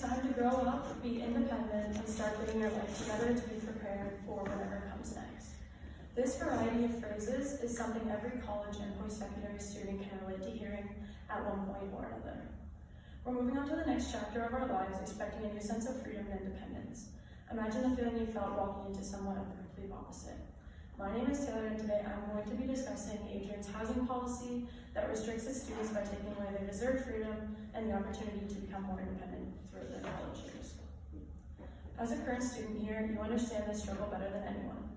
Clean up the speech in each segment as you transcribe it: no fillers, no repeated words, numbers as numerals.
time to grow up, be independent, and start getting your life together to be prepared for whatever comes next. This variety of phrases is something every college and post-secondary student can relate to hearing at one point or another. We're moving on to the next chapter of our lives, expecting a new sense of freedom and independence. Imagine the feeling you felt walking into somewhat of the complete opposite. My name is Taylor, and today I'm going to be discussing Adrian's housing policy that restricts its students by taking away their deserved freedom and the opportunity to become more independent through their college years. As a current student here, you understand this struggle better than anyone.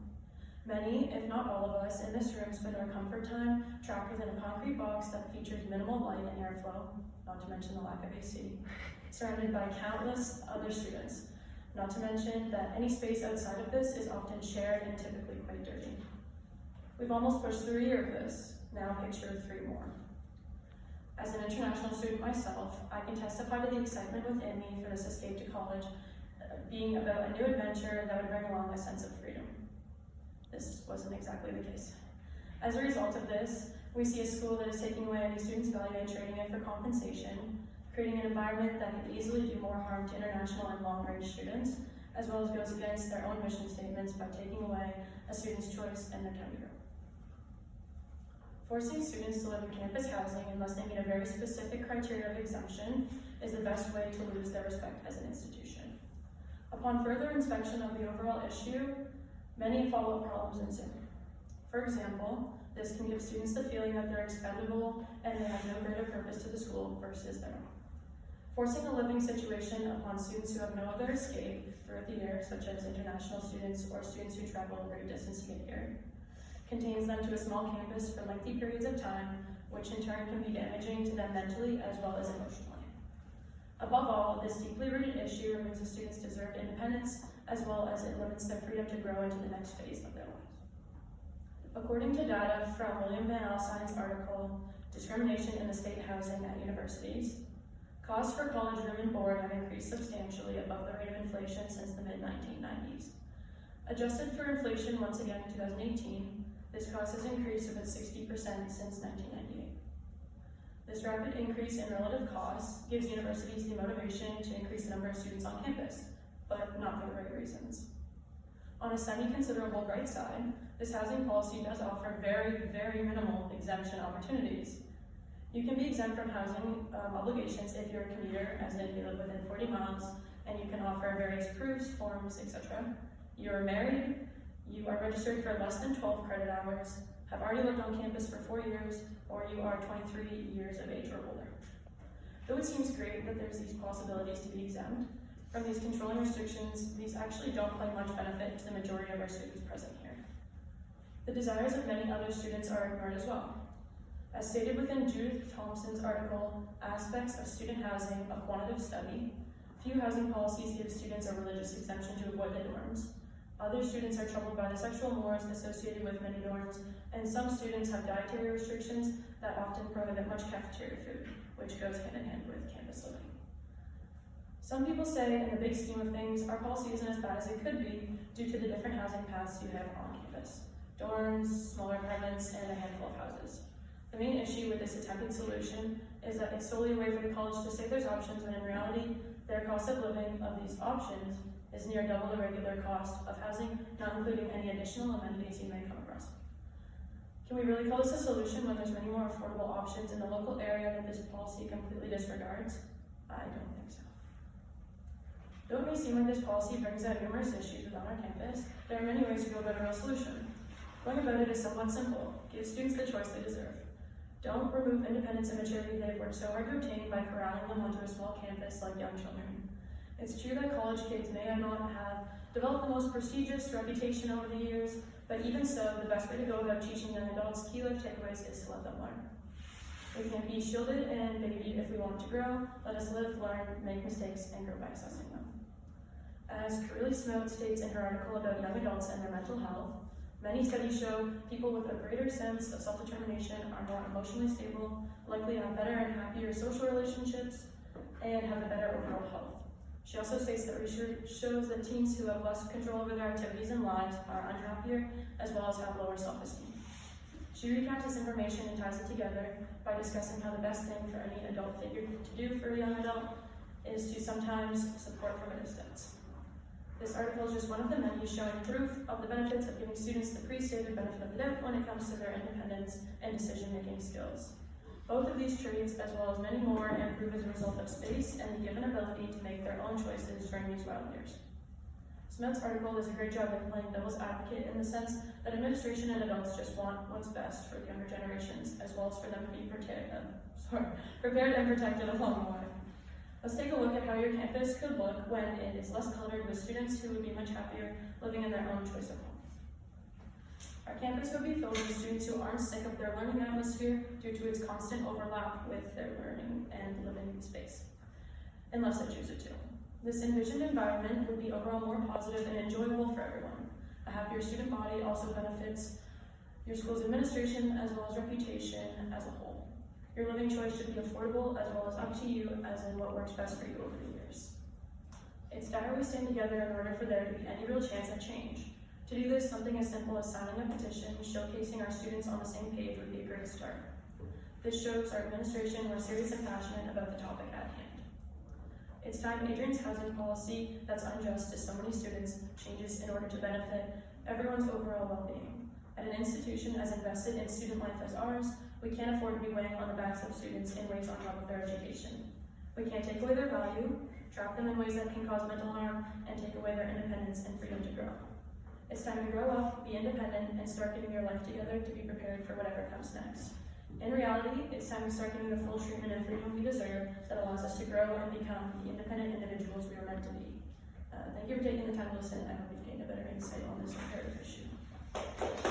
Many, if not all of us, in this room spend our comfort time trapped within a concrete box that features minimal light and airflow, not to mention the lack of AC, surrounded by countless other students. Not to mention that any space outside of this is often shared and typically quite dirty. We've almost pushed through a year of this, now picture 3 more. As an international student myself, I can testify to the excitement within me for this escape to college being about a new adventure that would bring along a sense of freedom. This wasn't exactly the case. As a result of this, we see a school that is taking away any student's value and trading it for compensation, creating an environment that can easily do more harm to international and long-range students, as well as goes against their own mission statements by taking away a student's choice and their time to grow. Forcing students to live in campus housing unless they meet a very specific criteria of exemption is the best way to lose their respect as an institution. Upon further inspection of the overall issue, many follow-up problems ensue. For example, this can give students the feeling that they're expendable and they have no greater purpose to the school versus their own. Forcing a living situation upon students who have no other escape throughout the year, such as international students or students who travel a great distance to get here, contains them to a small campus for lengthy periods of time, which in turn can be damaging to them mentally as well as emotionally. Above all, this deeply rooted issue removes the students' deserved independence, as well as it limits their freedom to grow into the next phase of their lives. According to data from William Van Alstyne's article, Discrimination in the State Housing at Universities, costs for college room and board have increased substantially above the rate of inflation since the mid-1990s. Adjusted for inflation once again in 2018, this cost has increased about 60% since 1998. This rapid increase in relative costs gives universities the motivation to increase the number of students on campus, but not for the right reasons. On a semi-considerable bright side, this housing policy does offer very, very minimal exemption opportunities. You can be exempt from housing obligations if you're a commuter, as in you live within 40 miles, and you can offer various proofs, forms, etc. You're married, you are registered for less than 12 credit hours, have already lived on campus for 4 years, or you are 23 years of age or older. Though it seems great that there's these possibilities to be exempt from these controlling restrictions, these actually don't play much benefit to the majority of our students present here. The desires of many other students are ignored as well. As stated within Judith Thompson's article, Aspects of Student Housing, a Quantitative Study, few housing policies give students a religious exemption to avoid the dorms. Other students are troubled by the sexual mores associated with many dorms, and some students have dietary restrictions that often prohibit much cafeteria food, which goes hand in hand with campus living. Some people say, in the big scheme of things, our policy isn't as bad as it could be due to the different housing paths you have on campus: dorms, smaller apartments, and a handful of houses. The main issue with this attempted solution is that it's solely a way for the college to say there's options, when in reality, their cost of living of these options is near double the regular cost of housing, not including any additional amenities you may come across. Can we really call this a solution when there's many more affordable options in the local area that this policy completely disregards? I don't think so. Though it may seem like this policy brings out numerous issues within our campus, there are many ways to go about a real solution. Going about it is somewhat simple. Give students the choice they deserve. Don't remove independence and maturity they've worked so hard to obtain by corralling them onto a small campus like young children. It's true that college kids may not have developed the most prestigious reputation over the years, but even so, the best way to go about teaching young adults key life takeaways is to let them learn. We can be shielded and babied if we want to grow. Let us live, learn, make mistakes, and grow by assessing them. As Carly Smote states in her article about young adults and their mental health, many studies show people with a greater sense of self-determination are more emotionally stable, likely to have better and happier social relationships, and have a better overall health. She also states that research shows that teens who have less control over their activities and lives are unhappier, as well as have lower self-esteem. She recaps this information and ties it together by discussing how the best thing for any adult figure to do for a young adult is to sometimes support from a distance. This article is just one of the many showing proof of the benefits of giving students the pre-stated benefit of the doubt when it comes to their independence and decision-making skills. Both of these traits, as well as many more, improve as a result of space and the given ability to make their own choices during these wild years. Smith's article does a great job of playing devil's advocate in the sense that administration and adults just want what's best for the younger generations, as well as for them to be prepared and protected along the way. Let's take a look at how your campus could look when it is less cluttered with students who would be much happier living in their own choice of home. Our campus would be filled with students who aren't sick of their learning atmosphere due to its constant overlap with their learning and living space, unless they choose it to. This envisioned environment would be overall more positive and enjoyable for everyone. A happier student body also benefits your school's administration as well as reputation as a whole. Your living choice should be affordable as well as up to you as in what works best for you over the years. It's dire we stand together in order for there to be any real chance at change. To do this, something as simple as signing a petition showcasing our students on the same page would be a great start. This shows our administration we're serious and passionate about the topic at hand. It's time Adrian's housing policy that's unjust to so many students changes in order to benefit everyone's overall well-being. At an institution as invested in student life as ours, we can't afford to be weighing on the backs of students in ways on top of their education. We can't take away their value, trap them in ways that can cause mental harm, and take away their independence and freedom to grow. It's time to grow up, be independent, and start getting your life together to be prepared for whatever comes next. In reality, it's time to start getting the full treatment and freedom we deserve that allows us to grow and become the independent individuals we are meant to be. Thank you for taking the time to listen. I hope you've gained a better insight on this imperative issue.